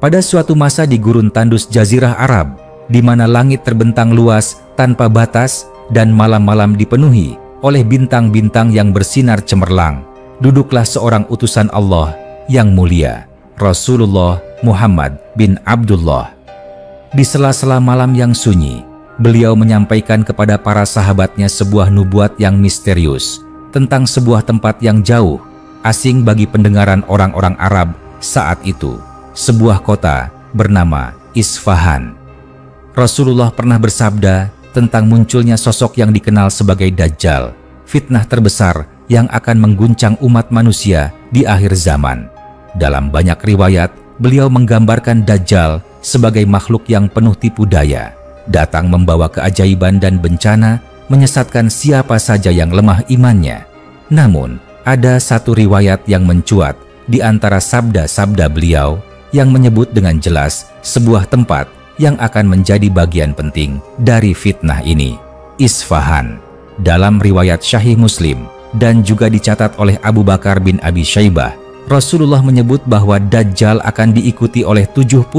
Pada suatu masa di gurun tandus Jazirah Arab, di mana langit terbentang luas tanpa batas dan malam-malam dipenuhi oleh bintang-bintang yang bersinar cemerlang, duduklah seorang utusan Allah yang mulia, Rasulullah Muhammad bin Abdullah. Di sela-sela malam yang sunyi, beliau menyampaikan kepada para sahabatnya sebuah nubuat yang misterius tentang sebuah tempat yang jauh, asing bagi pendengaran orang-orang Arab saat itu, sebuah kota bernama Isfahan. Rasulullah pernah bersabda tentang munculnya sosok yang dikenal sebagai Dajjal, fitnah terbesar yang akan mengguncang umat manusia di akhir zaman. Dalam banyak riwayat, beliau menggambarkan Dajjal sebagai makhluk yang penuh tipu daya, datang membawa keajaiban dan bencana, menyesatkan siapa saja yang lemah imannya. Namun, ada satu riwayat yang mencuat di antara sabda-sabda beliau yang menyebut dengan jelas sebuah tempat yang akan menjadi bagian penting dari fitnah ini, Isfahan. Dalam riwayat Sahih Muslim dan juga dicatat oleh Abu Bakar bin Abi Syaibah, Rasulullah menyebut bahwa Dajjal akan diikuti oleh 70.000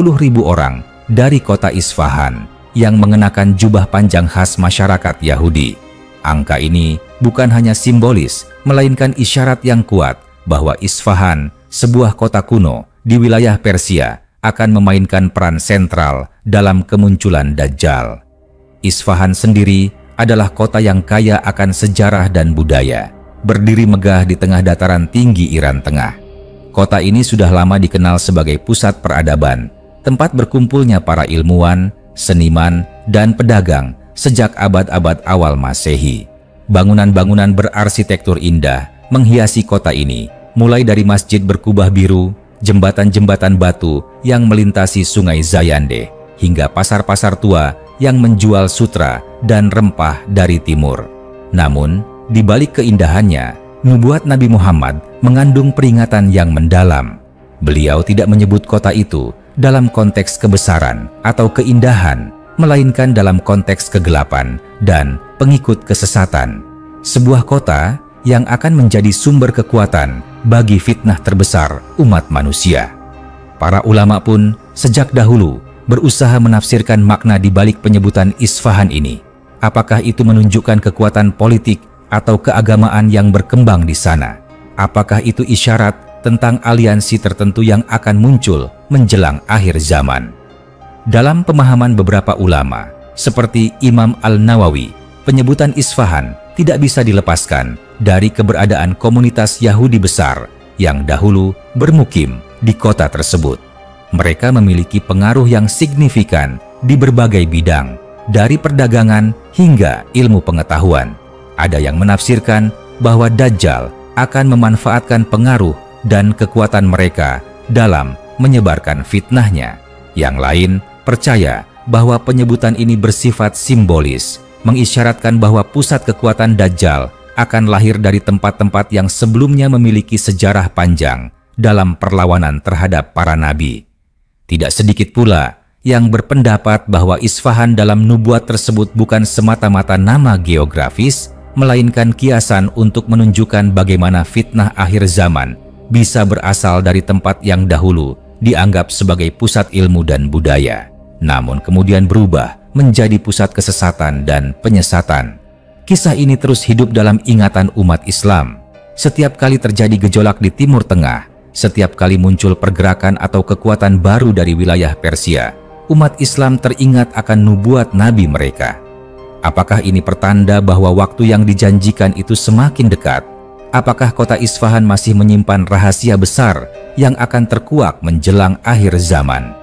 orang dari kota Isfahan yang mengenakan jubah panjang khas masyarakat Yahudi. Angka ini bukan hanya simbolis, melainkan isyarat yang kuat bahwa Isfahan, sebuah kota kuno di wilayah Persia, akan memainkan peran sentral dalam kemunculan Dajjal. Isfahan sendiri adalah kota yang kaya akan sejarah dan budaya, berdiri megah di tengah dataran tinggi Iran Tengah. Kota ini sudah lama dikenal sebagai pusat peradaban, tempat berkumpulnya para ilmuwan, seniman, dan pedagang sejak abad-abad awal Masehi. Bangunan-bangunan berarsitektur indah menghiasi kota ini, mulai dari masjid berkubah biru, jembatan-jembatan batu yang melintasi sungai Zayande, hingga pasar-pasar tua yang menjual sutra dan rempah dari timur. Namun, di balik keindahannya, nubuat Nabi Muhammad mengandung peringatan yang mendalam. Beliau tidak menyebut kota itu dalam konteks kebesaran atau keindahan, melainkan dalam konteks kegelapan dan pengikut kesesatan. Sebuah kota yang akan menjadi sumber kekuatan bagi fitnah terbesar umat manusia. Para ulama pun sejak dahulu berusaha menafsirkan makna di balik penyebutan Isfahan ini. Apakah itu menunjukkan kekuatan politik atau keagamaan yang berkembang di sana? Apakah itu isyarat tentang aliansi tertentu yang akan muncul menjelang akhir zaman? Dalam pemahaman beberapa ulama, seperti Imam Al-Nawawi, penyebutan Isfahan tidak bisa dilepaskan dari keberadaan komunitas Yahudi besar yang dahulu bermukim di kota tersebut. Mereka memiliki pengaruh yang signifikan di berbagai bidang, dari perdagangan hingga ilmu pengetahuan. Ada yang menafsirkan bahwa Dajjal akan memanfaatkan pengaruh dan kekuatan mereka dalam menyebarkan fitnahnya. Yang lain percaya bahwa penyebutan ini bersifat simbolis, mengisyaratkan bahwa pusat kekuatan Dajjal akan lahir dari tempat-tempat yang sebelumnya memiliki sejarah panjang dalam perlawanan terhadap para nabi. Tidak sedikit pula yang berpendapat bahwa Isfahan dalam nubuat tersebut bukan semata-mata nama geografis, melainkan kiasan untuk menunjukkan bagaimana fitnah akhir zaman bisa berasal dari tempat yang dahulu dianggap sebagai pusat ilmu dan budaya, namun kemudian berubah menjadi pusat kesesatan dan penyesatan. Kisah ini terus hidup dalam ingatan umat Islam. Setiap kali terjadi gejolak di Timur Tengah, setiap kali muncul pergerakan atau kekuatan baru dari wilayah Persia, umat Islam teringat akan nubuat Nabi mereka. Apakah ini pertanda bahwa waktu yang dijanjikan itu semakin dekat? Apakah kota Isfahan masih menyimpan rahasia besar yang akan terkuak menjelang akhir zaman?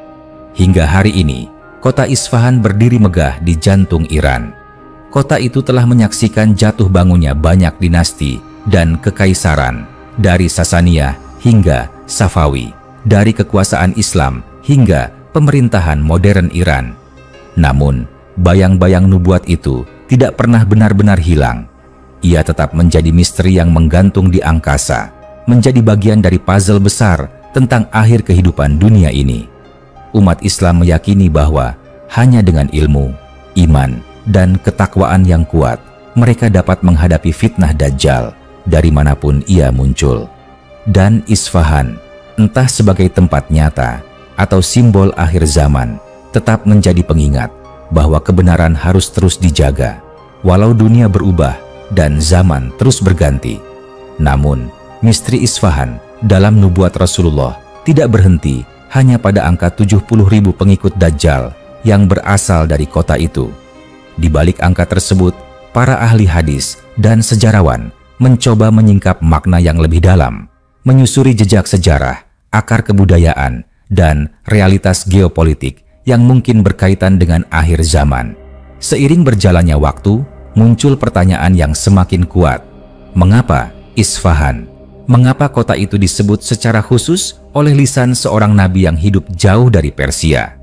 Hingga hari ini, kota Isfahan berdiri megah di jantung Iran. Kota itu telah menyaksikan jatuh bangunnya banyak dinasti dan kekaisaran, dari Sasaniyah hingga Safawi, dari kekuasaan Islam hingga pemerintahan modern Iran. Namun, bayang-bayang nubuat itu tidak pernah benar-benar hilang. Ia tetap menjadi misteri yang menggantung di angkasa, menjadi bagian dari puzzle besar tentang akhir kehidupan dunia ini. Umat Islam meyakini bahwa hanya dengan ilmu, iman, dan ketakwaan yang kuat, mereka dapat menghadapi fitnah Dajjal dari manapun ia muncul. Dan Isfahan, entah sebagai tempat nyata atau simbol akhir zaman, tetap menjadi pengingat bahwa kebenaran harus terus dijaga, walau dunia berubah dan zaman terus berganti. Namun, misteri Isfahan dalam nubuat Rasulullah tidak berhenti hanya pada angka 70.000 pengikut Dajjal yang berasal dari kota itu. Di balik angka tersebut, para ahli hadis dan sejarawan mencoba menyingkap makna yang lebih dalam, menyusuri jejak sejarah, akar kebudayaan, dan realitas geopolitik yang mungkin berkaitan dengan akhir zaman. Seiring berjalannya waktu, muncul pertanyaan yang semakin kuat. Mengapa Isfahan? Mengapa kota itu disebut secara khusus oleh lisan seorang nabi yang hidup jauh dari Persia?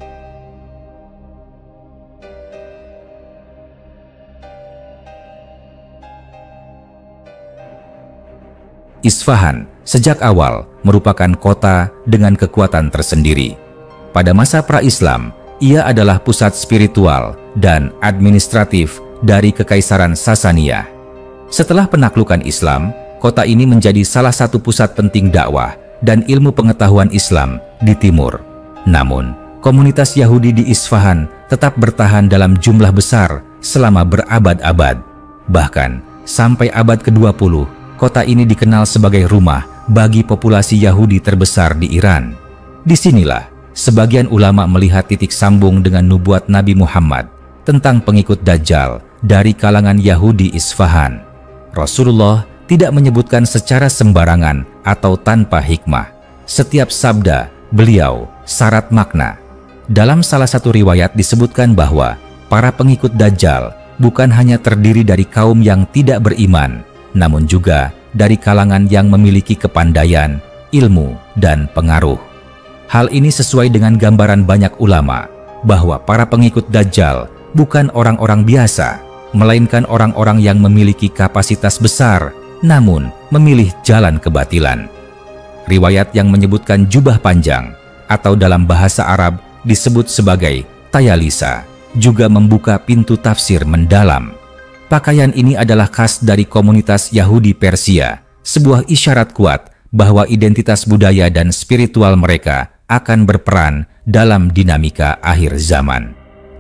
Isfahan sejak awal merupakan kota dengan kekuatan tersendiri. Pada masa pra-Islam, ia adalah pusat spiritual dan administratif dari Kekaisaran Sasaniyah. Setelah penaklukan Islam, kota ini menjadi salah satu pusat penting dakwah dan ilmu pengetahuan Islam di timur. Namun, komunitas Yahudi di Isfahan tetap bertahan dalam jumlah besar selama berabad-abad. Bahkan, sampai abad ke-20, kota ini dikenal sebagai rumah bagi populasi Yahudi terbesar di Iran. Disinilah sebagian ulama melihat titik sambung dengan nubuat Nabi Muhammad tentang pengikut Dajjal dari kalangan Yahudi Isfahan. Rasulullah tidak menyebutkan secara sembarangan atau tanpa hikmah. Setiap sabda beliau syarat makna. Dalam salah satu riwayat disebutkan bahwa para pengikut Dajjal bukan hanya terdiri dari kaum yang tidak beriman, namun juga dari kalangan yang memiliki kepandaian, ilmu, dan pengaruh. Hal ini sesuai dengan gambaran banyak ulama bahwa para pengikut Dajjal bukan orang-orang biasa, melainkan orang-orang yang memiliki kapasitas besar, namun memilih jalan kebatilan. Riwayat yang menyebutkan jubah panjang, atau dalam bahasa Arab disebut sebagai tayalisa, juga membuka pintu tafsir mendalam. Pakaian ini adalah khas dari komunitas Yahudi Persia, sebuah isyarat kuat bahwa identitas budaya dan spiritual mereka akan berperan dalam dinamika akhir zaman.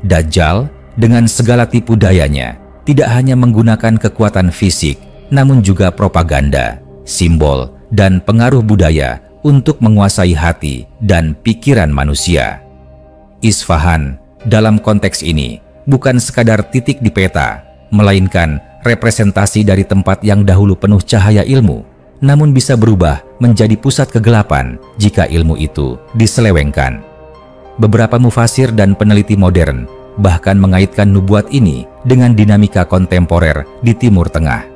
Dajjal dengan segala tipu dayanya tidak hanya menggunakan kekuatan fisik, namun juga propaganda, simbol, dan pengaruh budaya untuk menguasai hati dan pikiran manusia. Isfahan dalam konteks ini bukan sekadar titik di peta, melainkan representasi dari tempat yang dahulu penuh cahaya ilmu, namun bisa berubah menjadi pusat kegelapan jika ilmu itu diselewengkan. Beberapa mufasir dan peneliti modern bahkan mengaitkan nubuat ini dengan dinamika kontemporer di Timur Tengah.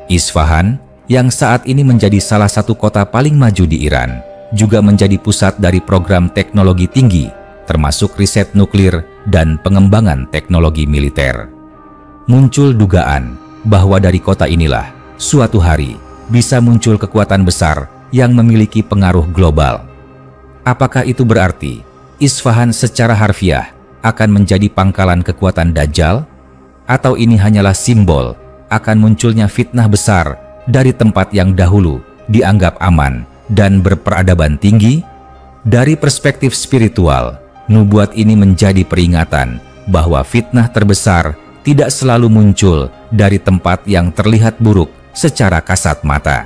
Isfahan, yang saat ini menjadi salah satu kota paling maju di Iran, juga menjadi pusat dari program teknologi tinggi, termasuk riset nuklir dan pengembangan teknologi militer. Muncul dugaan bahwa dari kota inilah suatu hari bisa muncul kekuatan besar yang memiliki pengaruh global. Apakah itu berarti Isfahan secara harfiah akan menjadi pangkalan kekuatan Dajjal? Atau ini hanyalah simbol akan munculnya fitnah besar dari tempat yang dahulu dianggap aman dan berperadaban tinggi? Dari perspektif spiritual, nubuat ini menjadi peringatan bahwa fitnah terbesar tidak selalu muncul dari tempat yang terlihat buruk secara kasat mata.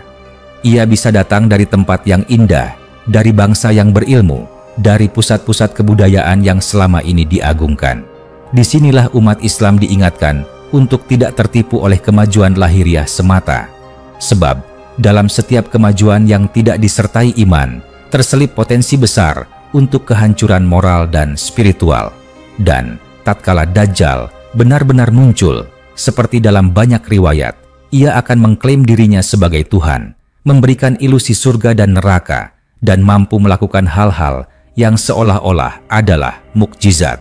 Ia bisa datang dari tempat yang indah, dari bangsa yang berilmu, dari pusat-pusat kebudayaan yang selama ini diagungkan. Disinilah umat Islam diingatkan untuk tidak tertipu oleh kemajuan lahiriah semata. Sebab, dalam setiap kemajuan yang tidak disertai iman, terselip potensi besar untuk kehancuran moral dan spiritual. Dan, tatkala Dajjal benar-benar muncul, seperti dalam banyak riwayat, ia akan mengklaim dirinya sebagai Tuhan, memberikan ilusi surga dan neraka, dan mampu melakukan hal-hal yang seolah-olah adalah mukjizat.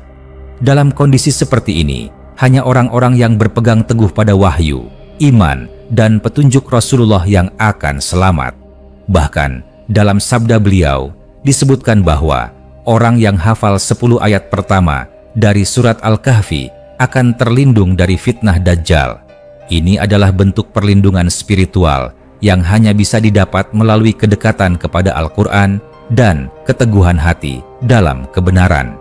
Dalam kondisi seperti ini, hanya orang-orang yang berpegang teguh pada wahyu, iman, dan petunjuk Rasulullah yang akan selamat. Bahkan, dalam sabda beliau, disebutkan bahwa orang yang hafal 10 ayat pertama dari surat Al-Kahfi akan terlindung dari fitnah Dajjal. Ini adalah bentuk perlindungan spiritual yang hanya bisa didapat melalui kedekatan kepada Al-Quran dan keteguhan hati dalam kebenaran.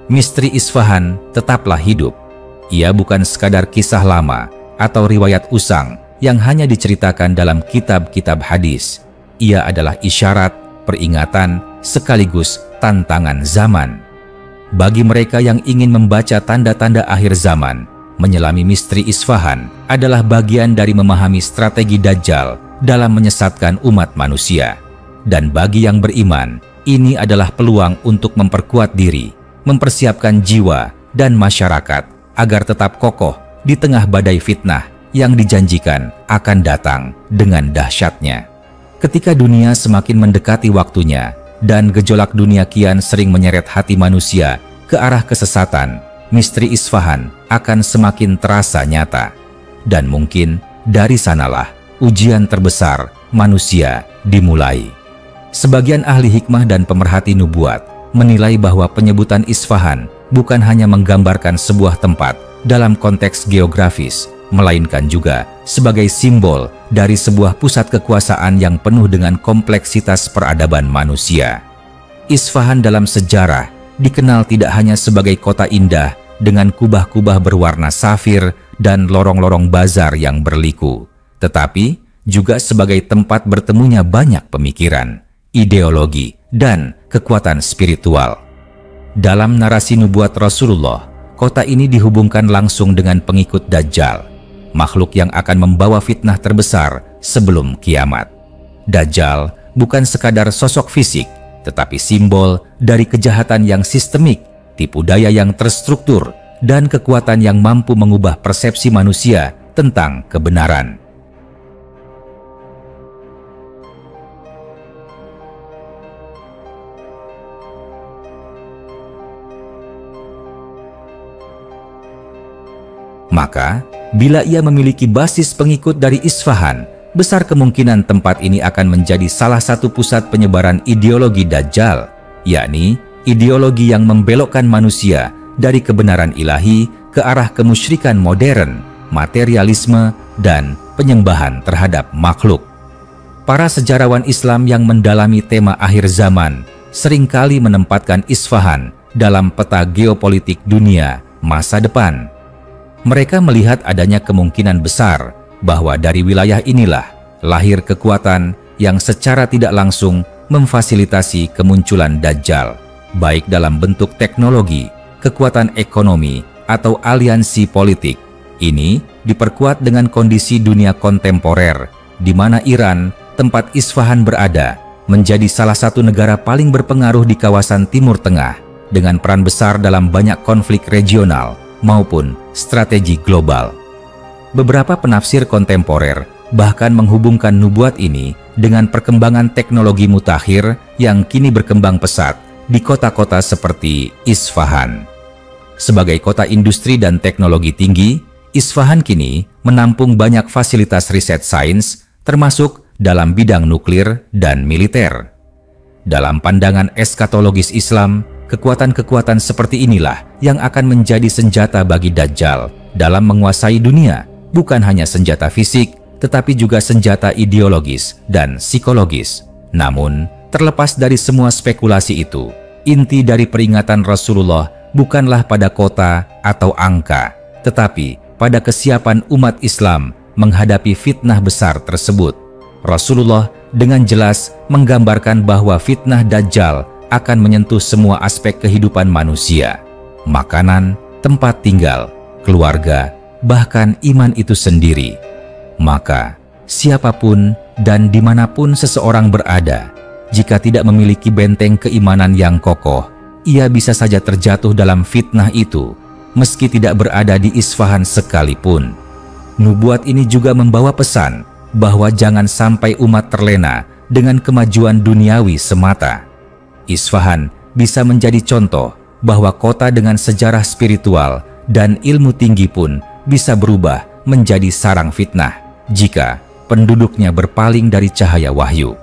Misteri Isfahan tetaplah hidup. Ia bukan sekadar kisah lama atau riwayat usang yang hanya diceritakan dalam kitab-kitab hadis. Ia adalah isyarat, peringatan, sekaligus tantangan zaman. Bagi mereka yang ingin membaca tanda-tanda akhir zaman, menyelami misteri Isfahan adalah bagian dari memahami strategi Dajjal dalam menyesatkan umat manusia. Dan bagi yang beriman, ini adalah peluang untuk memperkuat diri, mempersiapkan jiwa dan masyarakat agar tetap kokoh di tengah badai fitnah yang dijanjikan akan datang dengan dahsyatnya. Ketika dunia semakin mendekati waktunya dan gejolak dunia kian sering menyeret hati manusia ke arah kesesatan, misteri Isfahan akan semakin terasa nyata. Dan mungkin dari sanalah ujian terbesar manusia dimulai. Sebagian ahli hikmah dan pemerhati nubuat menilai bahwa penyebutan Isfahan bukan hanya menggambarkan sebuah tempat dalam konteks geografis, melainkan juga sebagai simbol dari sebuah pusat kekuasaan yang penuh dengan kompleksitas peradaban manusia. Isfahan dalam sejarah dikenal tidak hanya sebagai kota indah dengan kubah-kubah berwarna safir dan lorong-lorong bazar yang berliku, tetapi juga sebagai tempat bertemunya banyak pemikiran, ideologi, dan kekuatan spiritual. Dalam narasi nubuat Rasulullah, kota ini dihubungkan langsung dengan pengikut Dajjal, makhluk yang akan membawa fitnah terbesar sebelum kiamat. Dajjal bukan sekadar sosok fisik, tetapi simbol dari kejahatan yang sistemik, tipu daya yang terstruktur, dan kekuatan yang mampu mengubah persepsi manusia tentang kebenaran. Maka, bila ia memiliki basis pengikut dari Isfahan, besar kemungkinan tempat ini akan menjadi salah satu pusat penyebaran ideologi Dajjal, yakni ideologi yang membelokkan manusia dari kebenaran ilahi ke arah kemusyrikan modern, materialisme, dan penyembahan terhadap makhluk. Para sejarawan Islam yang mendalami tema akhir zaman seringkali menempatkan Isfahan dalam peta geopolitik dunia masa depan. Mereka melihat adanya kemungkinan besar bahwa dari wilayah inilah lahir kekuatan yang secara tidak langsung memfasilitasi kemunculan Dajjal, baik dalam bentuk teknologi, kekuatan ekonomi, atau aliansi politik. Ini diperkuat dengan kondisi dunia kontemporer, di mana Iran, tempat Isfahan berada, menjadi salah satu negara paling berpengaruh di kawasan Timur Tengah, dengan peran besar dalam banyak konflik regional maupun strategi global. Beberapa penafsir kontemporer bahkan menghubungkan nubuat ini dengan perkembangan teknologi mutakhir yang kini berkembang pesat di kota-kota seperti Isfahan. Sebagai kota industri dan teknologi tinggi, Isfahan kini menampung banyak fasilitas riset sains, termasuk dalam bidang nuklir dan militer. Dalam pandangan eskatologis Islam, kekuatan-kekuatan seperti inilah yang akan menjadi senjata bagi Dajjal dalam menguasai dunia, bukan hanya senjata fisik, tetapi juga senjata ideologis dan psikologis. Namun, terlepas dari semua spekulasi itu, inti dari peringatan Rasulullah bukanlah pada kota atau angka, tetapi pada kesiapan umat Islam menghadapi fitnah besar tersebut. Rasulullah dengan jelas menggambarkan bahwa fitnah Dajjal akan menyentuh semua aspek kehidupan manusia, makanan, tempat tinggal, keluarga, bahkan iman itu sendiri. Maka, siapapun dan dimanapun seseorang berada, jika tidak memiliki benteng keimanan yang kokoh, ia bisa saja terjatuh dalam fitnah itu, meski tidak berada di Isfahan sekalipun. Nubuat ini juga membawa pesan bahwa jangan sampai umat terlena dengan kemajuan duniawi semata. Isfahan bisa menjadi contoh bahwa kota dengan sejarah spiritual dan ilmu tinggi pun bisa berubah menjadi sarang fitnah jika penduduknya berpaling dari cahaya wahyu.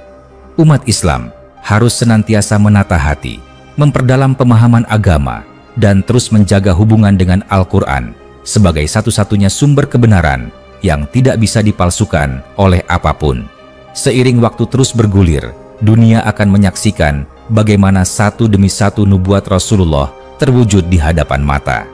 Umat Islam harus senantiasa menata hati, memperdalam pemahaman agama, dan terus menjaga hubungan dengan Al-Quran sebagai satu-satunya sumber kebenaran yang tidak bisa dipalsukan oleh apapun. Seiring waktu terus bergulir, dunia akan menyaksikan bagaimana satu demi satu nubuat Rasulullah terwujud di hadapan mata.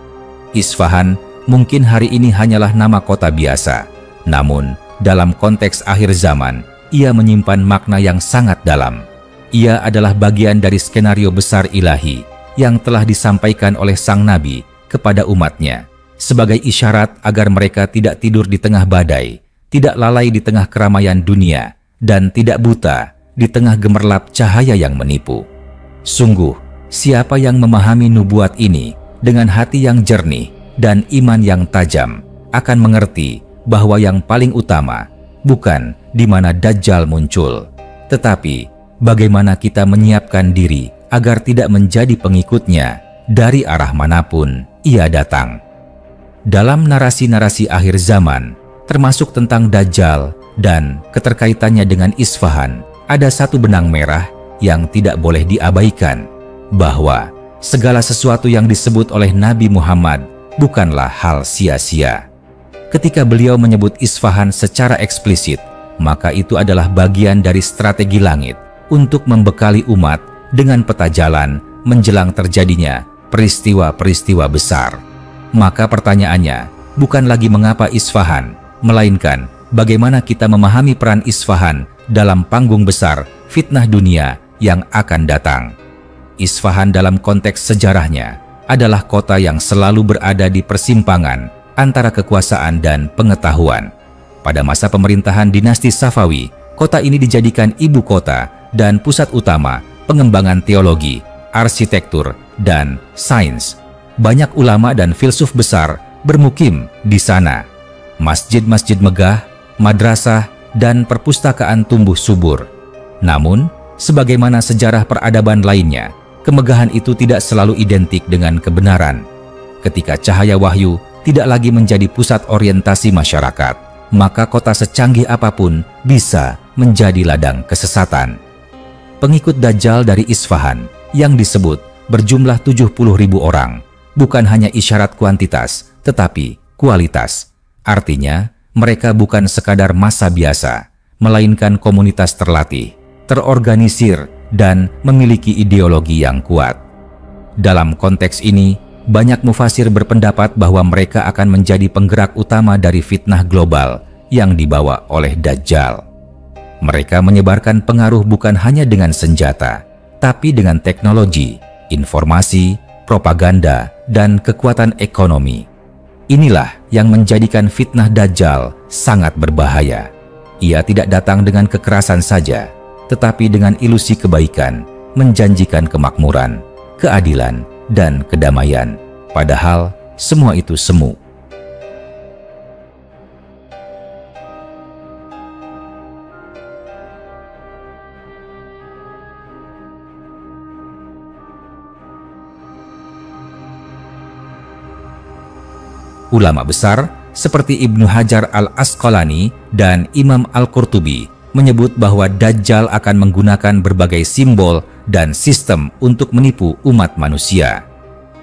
Isfahan mungkin hari ini hanyalah nama kota biasa, namun dalam konteks akhir zaman, ia menyimpan makna yang sangat dalam. Ia adalah bagian dari skenario besar ilahi yang telah disampaikan oleh sang Nabi kepada umatnya, sebagai isyarat agar mereka tidak tidur di tengah badai, tidak lalai di tengah keramaian dunia, dan tidak buta di tengah gemerlap cahaya yang menipu. Sungguh, siapa yang memahami nubuat ini dengan hati yang jernih dan iman yang tajam akan mengerti bahwa yang paling utama bukan di mana Dajjal muncul, tetapi bagaimana kita menyiapkan diri agar tidak menjadi pengikutnya dari arah manapun ia datang. Dalam narasi-narasi akhir zaman, termasuk tentang Dajjal dan keterkaitannya dengan Isfahan, ada satu benang merah yang tidak boleh diabaikan, bahwa segala sesuatu yang disebut oleh Nabi Muhammad bukanlah hal sia-sia. Ketika beliau menyebut Isfahan secara eksplisit, maka itu adalah bagian dari strategi langit untuk membekali umat dengan peta jalan menjelang terjadinya peristiwa-peristiwa besar. Maka pertanyaannya bukan lagi mengapa Isfahan, melainkan bagaimana kita memahami peran Isfahan dalam panggung besar fitnah dunia yang akan datang. Isfahan dalam konteks sejarahnya adalah kota yang selalu berada di persimpangan antara kekuasaan dan pengetahuan. Pada masa pemerintahan dinasti Safawi, kota ini dijadikan ibu kota dan pusat utama pengembangan teologi, arsitektur, dan sains. Banyak ulama dan filsuf besar bermukim di sana. Masjid-masjid megah, madrasah, dan perpustakaan tumbuh subur. Namun, sebagaimana sejarah peradaban lainnya, kemegahan itu tidak selalu identik dengan kebenaran. Ketika cahaya wahyu tidak lagi menjadi pusat orientasi masyarakat, maka kota secanggih apapun bisa menjadi ladang kesesatan. Pengikut Dajjal dari Isfahan yang disebut berjumlah 70.000 orang bukan hanya isyarat kuantitas, tetapi kualitas. Artinya, mereka bukan sekadar massa biasa, melainkan komunitas terlatih, terorganisir, dan memiliki ideologi yang kuat. Dalam konteks ini, banyak mufasir berpendapat bahwa mereka akan menjadi penggerak utama dari fitnah global yang dibawa oleh Dajjal. Mereka menyebarkan pengaruh bukan hanya dengan senjata, tapi dengan teknologi, informasi, propaganda, dan kekuatan ekonomi. Inilah yang menjadikan fitnah Dajjal sangat berbahaya. Ia tidak datang dengan kekerasan saja, tetapi dengan ilusi kebaikan, menjanjikan kemakmuran, keadilan, dan kedamaian. Padahal semua itu semu. Ulama besar seperti Ibnu Hajar al-Asqalani dan Imam Al-Qurtubi menyebut bahwa Dajjal akan menggunakan berbagai simbol dan sistem untuk menipu umat manusia.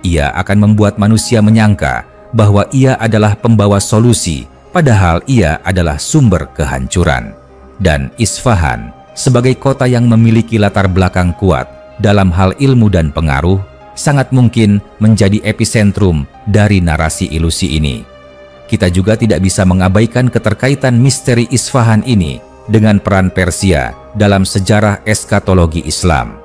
Ia akan membuat manusia menyangka bahwa ia adalah pembawa solusi, padahal ia adalah sumber kehancuran. Dan Isfahan, sebagai kota yang memiliki latar belakang kuat dalam hal ilmu dan pengaruh, sangat mungkin menjadi epicentrum dari narasi ilusi ini. Kita juga tidak bisa mengabaikan keterkaitan misteri Isfahan ini dengan peran Persia dalam sejarah eskatologi Islam.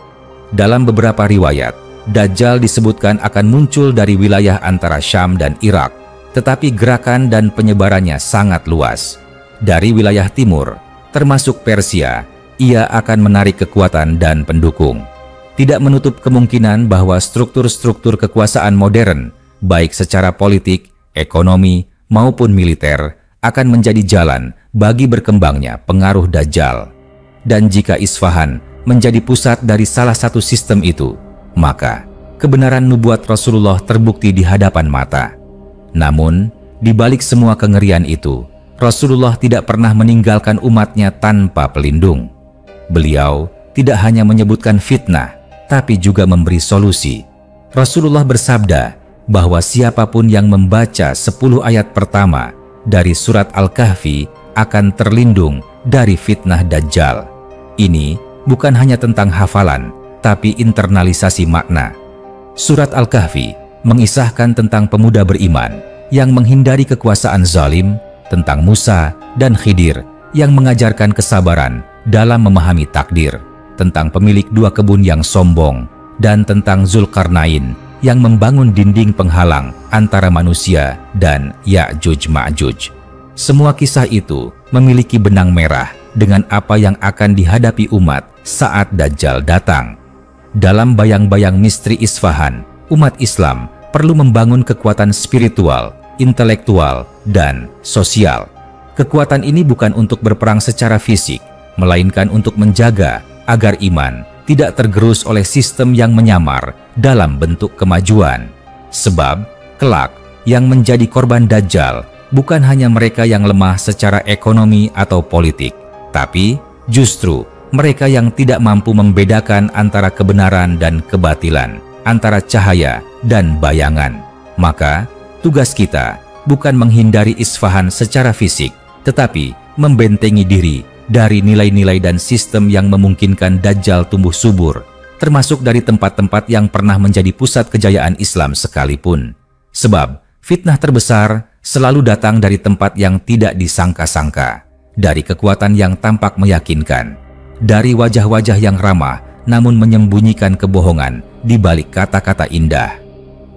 Dalam beberapa riwayat, Dajjal disebutkan akan muncul dari wilayah antara Syam dan Irak, tetapi gerakan dan penyebarannya sangat luas. Dari wilayah timur, termasuk Persia, ia akan menarik kekuatan dan pendukung. Tidak menutup kemungkinan bahwa struktur-struktur kekuasaan modern, baik secara politik, ekonomi, maupun militer, akan menjadi jalan bagi berkembangnya pengaruh Dajjal. Dan jika Isfahan menjadi pusat dari salah satu sistem itu, maka kebenaran nubuat Rasulullah terbukti di hadapan mata. Namun, di balik semua kengerian itu, Rasulullah tidak pernah meninggalkan umatnya tanpa pelindung. Beliau tidak hanya menyebutkan fitnah, tapi juga memberi solusi. Rasulullah bersabda bahwa siapapun yang membaca 10 ayat pertama dari surat Al-Kahfi akan terlindung dari fitnah Dajjal. Ini bukan hanya tentang hafalan, tapi internalisasi makna. Surat Al-Kahfi mengisahkan tentang pemuda beriman yang menghindari kekuasaan zalim, tentang Musa dan Khidir yang mengajarkan kesabaran dalam memahami takdir, tentang pemilik dua kebun yang sombong, dan tentang Zulkarnain yang membangun dinding penghalang antara manusia dan Ya'juj Ma'juj. Semua kisah itu memiliki benang merah dengan apa yang akan dihadapi umat saat Dajjal datang. Dalam bayang-bayang misteri Isfahan, umat Islam perlu membangun kekuatan spiritual, intelektual, dan sosial. Kekuatan ini bukan untuk berperang secara fisik, melainkan untuk menjaga agar iman tidak tergerus oleh sistem yang menyamar dalam bentuk kemajuan. Sebab, kelak yang menjadi korban Dajjal bukan hanya mereka yang lemah secara ekonomi atau politik, tapi justru mereka yang tidak mampu membedakan antara kebenaran dan kebatilan, antara cahaya dan bayangan. Maka, tugas kita bukan menghindari Isfahan secara fisik, tetapi membentengi diri dari nilai-nilai dan sistem yang memungkinkan Dajjal tumbuh subur, termasuk dari tempat-tempat yang pernah menjadi pusat kejayaan Islam sekalipun. Sebab, fitnah terbesar selalu datang dari tempat yang tidak disangka-sangka, dari kekuatan yang tampak meyakinkan, dari wajah-wajah yang ramah namun menyembunyikan kebohongan di balik kata-kata indah.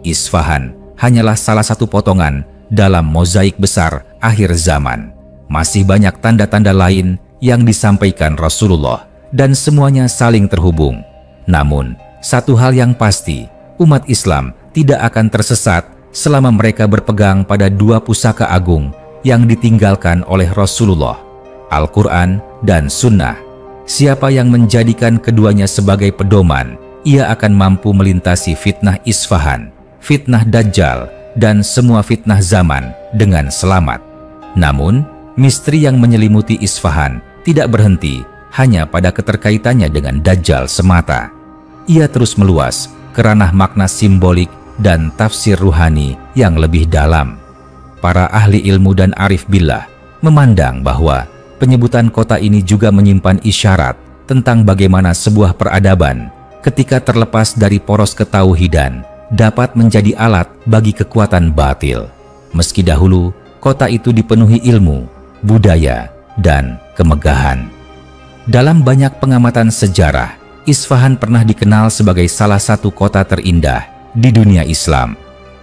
Isfahan hanyalah salah satu potongan dalam mozaik besar akhir zaman. Masih banyak tanda-tanda lain yang disampaikan Rasulullah dan semuanya saling terhubung. Namun, satu hal yang pasti, umat Islam tidak akan tersesat selama mereka berpegang pada dua pusaka agung yang ditinggalkan oleh Rasulullah, Al-Quran dan Sunnah. Siapa yang menjadikan keduanya sebagai pedoman, ia akan mampu melintasi fitnah Isfahan, fitnah Dajjal, dan semua fitnah zaman dengan selamat. Namun, misteri yang menyelimuti Isfahan tidak berhenti hanya pada keterkaitannya dengan Dajjal semata. Ia terus meluas ke ranah makna simbolik dan tafsir ruhani yang lebih dalam. Para ahli ilmu dan arif billah memandang bahwa penyebutan kota ini juga menyimpan isyarat tentang bagaimana sebuah peradaban ketika terlepas dari poros ketauhidan dapat menjadi alat bagi kekuatan batil. Meski dahulu kota itu dipenuhi ilmu, budaya, dan kemegahan. Dalam banyak pengamatan sejarah, Isfahan pernah dikenal sebagai salah satu kota terindah di dunia Islam.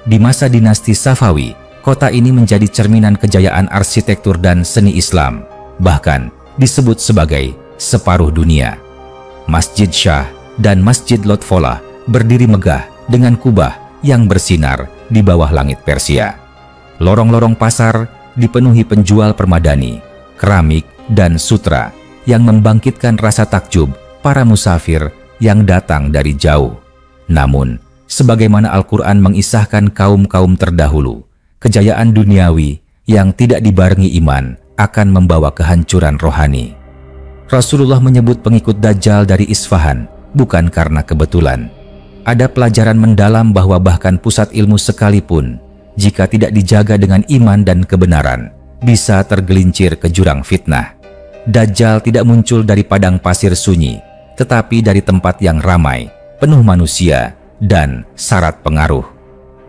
Di masa dinasti Safawi, kota ini menjadi cerminan kejayaan arsitektur dan seni Islam, bahkan disebut sebagai separuh dunia. Masjid Shah dan Masjid Lotfolah berdiri megah dengan kubah yang bersinar di bawah langit Persia. Lorong-lorong pasar dipenuhi penjual permadani, keramik, dan sutra yang membangkitkan rasa takjub para musafir yang datang dari jauh. Namun, sebagaimana Al-Quran mengisahkan kaum-kaum terdahulu, kejayaan duniawi yang tidak dibarengi iman akan membawa kehancuran rohani. Rasulullah menyebut pengikut Dajjal dari Isfahan bukan karena kebetulan. Ada pelajaran mendalam bahwa bahkan pusat ilmu sekalipun, jika tidak dijaga dengan iman dan kebenaran, bisa tergelincir ke jurang fitnah. Dajjal tidak muncul dari padang pasir sunyi, tetapi dari tempat yang ramai, penuh manusia, dan syarat pengaruh.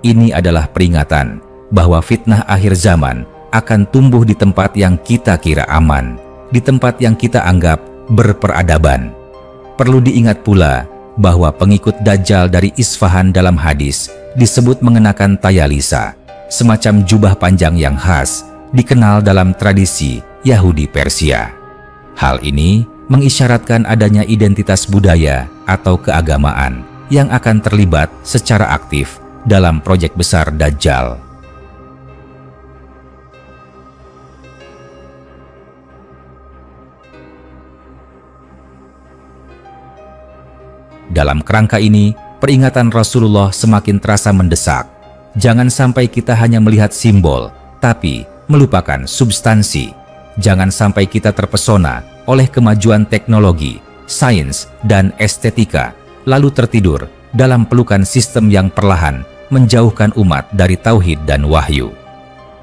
Ini adalah peringatan bahwa fitnah akhir zaman akan tumbuh di tempat yang kita kira aman, di tempat yang kita anggap berperadaban. Perlu diingat pula bahwa pengikut Dajjal dari Isfahan dalam hadis disebut mengenakan tayalisa, semacam jubah panjang yang khas, dikenal dalam tradisi Yahudi Persia. Hal ini mengisyaratkan adanya identitas budaya atau keagamaan yang akan terlibat secara aktif dalam proyek besar Dajjal. Dalam kerangka ini, peringatan Rasulullah semakin terasa mendesak. Jangan sampai kita hanya melihat simbol, tapi melupakan substansi. Jangan sampai kita terpesona oleh kemajuan teknologi, sains, dan estetika, lalu tertidur dalam pelukan sistem yang perlahan menjauhkan umat dari tauhid dan wahyu.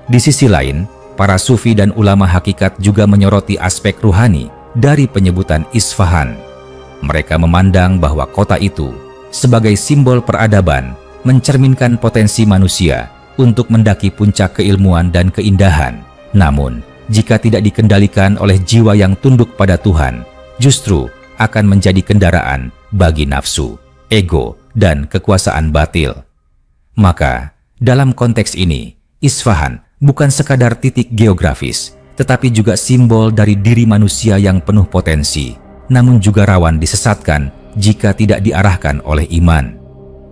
Di sisi lain, para sufi dan ulama hakikat juga menyoroti aspek ruhani dari penyebutan Isfahan. Mereka memandang bahwa kota itu sebagai simbol peradaban mencerminkan potensi manusia untuk mendaki puncak keilmuan dan keindahan. Namun, jika tidak dikendalikan oleh jiwa yang tunduk pada Tuhan, justru akan menjadi kendaraan bagi nafsu, ego, dan kekuasaan batil. Maka, dalam konteks ini, Isfahan bukan sekadar titik geografis, tetapi juga simbol dari diri manusia yang penuh potensi, namun juga rawan disesatkan jika tidak diarahkan oleh iman.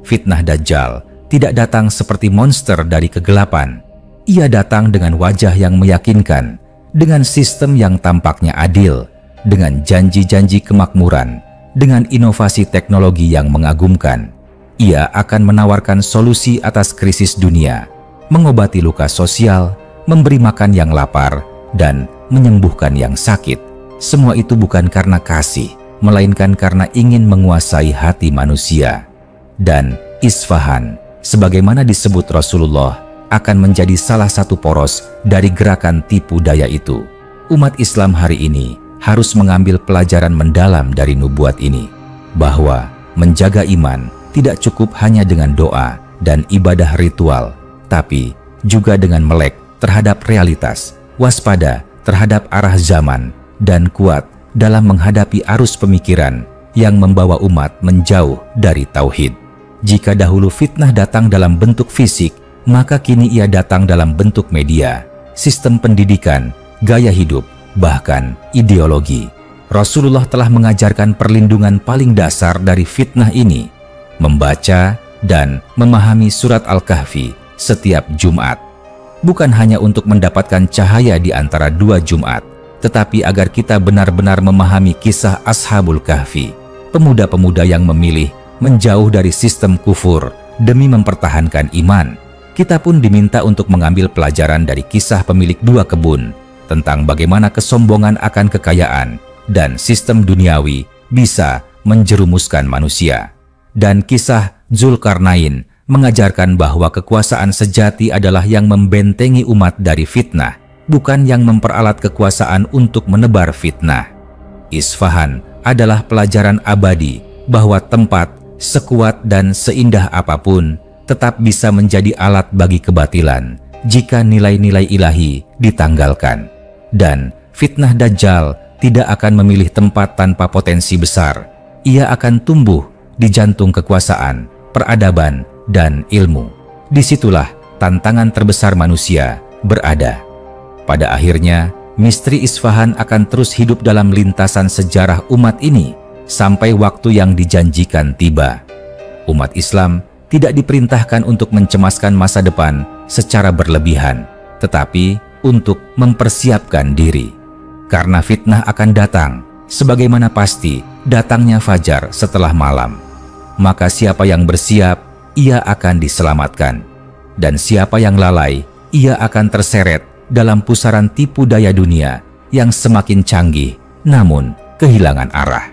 Fitnah Dajjal tidak datang seperti monster dari kegelapan. Ia datang dengan wajah yang meyakinkan, dengan sistem yang tampaknya adil, dengan janji-janji kemakmuran, dengan inovasi teknologi yang mengagumkan. Ia akan menawarkan solusi atas krisis dunia, mengobati luka sosial, memberi makan yang lapar, dan menyembuhkan yang sakit. Semua itu bukan karena kasih, melainkan karena ingin menguasai hati manusia. Dan Isfahan, sebagaimana disebut Rasulullah, akan menjadi salah satu poros dari gerakan tipu daya itu. Umat Islam hari ini harus mengambil pelajaran mendalam dari nubuat ini, bahwa menjaga iman tidak cukup hanya dengan doa dan ibadah ritual, tapi juga dengan melek terhadap realitas, waspada terhadap arah zaman, dan kuat dalam menghadapi arus pemikiran yang membawa umat menjauh dari tauhid. Jika dahulu fitnah datang dalam bentuk fisik, maka kini ia datang dalam bentuk media, sistem pendidikan, gaya hidup, bahkan ideologi. Rasulullah telah mengajarkan perlindungan paling dasar dari fitnah ini, membaca dan memahami surat Al-Kahfi setiap Jumat. Bukan hanya untuk mendapatkan cahaya di antara dua Jumat, tetapi agar kita benar-benar memahami kisah Ashabul Kahfi, pemuda-pemuda yang memilih menjauh dari sistem kufur demi mempertahankan iman. Kita pun diminta untuk mengambil pelajaran dari kisah pemilik dua kebun tentang bagaimana kesombongan akan kekayaan dan sistem duniawi bisa menjerumuskan manusia. Dan kisah Zulkarnain mengajarkan bahwa kekuasaan sejati adalah yang membentengi umat dari fitnah, bukan yang memperalat kekuasaan untuk menebar fitnah. Isfahan adalah pelajaran abadi bahwa tempat sekuat dan seindah apapun tetap bisa menjadi alat bagi kebatilan jika nilai-nilai ilahi ditanggalkan. Dan fitnah Dajjal tidak akan memilih tempat tanpa potensi besar. Ia akan tumbuh di jantung kekuasaan, peradaban, dan ilmu. Disitulah tantangan terbesar manusia berada. Pada akhirnya, misteri Isfahan akan terus hidup dalam lintasan sejarah umat ini sampai waktu yang dijanjikan tiba. Umat Islam tidak diperintahkan untuk mencemaskan masa depan secara berlebihan, tetapi untuk mempersiapkan diri. Karena fitnah akan datang, sebagaimana pasti datangnya fajar setelah malam. Maka siapa yang bersiap, ia akan diselamatkan. Dan siapa yang lalai, ia akan terseret dalam pusaran tipu daya dunia yang semakin canggih, namun kehilangan arah.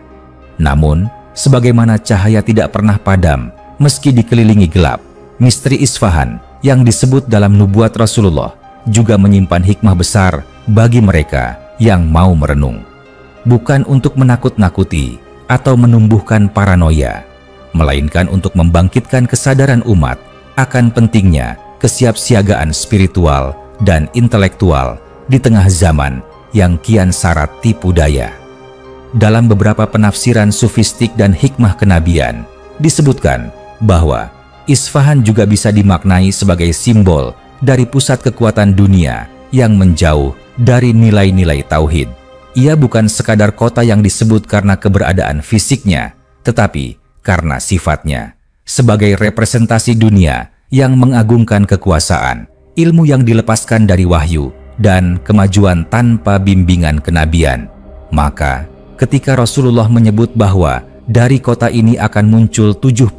Namun, sebagaimana cahaya tidak pernah padam meski dikelilingi gelap, misteri Isfahan yang disebut dalam nubuat Rasulullah juga menyimpan hikmah besar bagi mereka yang mau merenung. Bukan untuk menakut-nakuti atau menumbuhkan paranoia, melainkan untuk membangkitkan kesadaran umat akan pentingnya kesiapsiagaan spiritual dan intelektual di tengah zaman yang kian syarat tipu daya. Dalam beberapa penafsiran sufistik dan hikmah kenabian, disebutkan bahwa Isfahan juga bisa dimaknai sebagai simbol dari pusat kekuatan dunia yang menjauh dari nilai-nilai tauhid. Ia bukan sekadar kota yang disebut karena keberadaan fisiknya, tetapi karena sifatnya sebagai representasi dunia yang mengagungkan kekuasaan, ilmu yang dilepaskan dari wahyu, dan kemajuan tanpa bimbingan kenabian. Maka, ketika Rasulullah menyebut bahwa dari kota ini akan muncul 70.000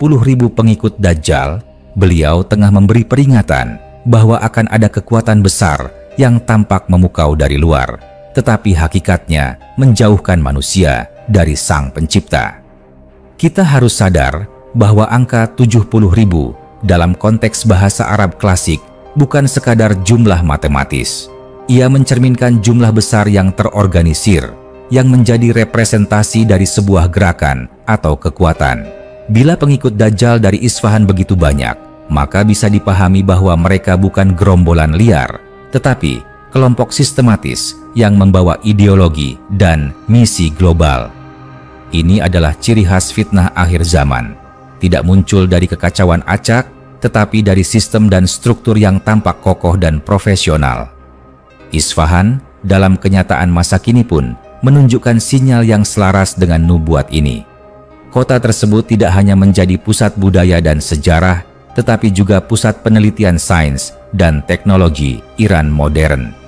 pengikut Dajjal, beliau tengah memberi peringatan bahwa akan ada kekuatan besar yang tampak memukau dari luar, tetapi hakikatnya menjauhkan manusia dari Sang Pencipta. Kita harus sadar bahwa angka 70.000 dalam konteks bahasa Arab klasik bukan sekadar jumlah matematis. Ia mencerminkan jumlah besar yang terorganisir, yang menjadi representasi dari sebuah gerakan atau kekuatan. Bila pengikut Dajjal dari Isfahan begitu banyak, maka bisa dipahami bahwa mereka bukan gerombolan liar, tetapi kelompok sistematis yang membawa ideologi dan misi global. Ini adalah ciri khas fitnah akhir zaman. Tidak muncul dari kekacauan acak, tetapi dari sistem dan struktur yang tampak kokoh dan profesional. Isfahan dalam kenyataan masa kini pun menunjukkan sinyal yang selaras dengan nubuat ini. Kota tersebut tidak hanya menjadi pusat budaya dan sejarah, tetapi juga pusat penelitian sains dan teknologi Iran modern.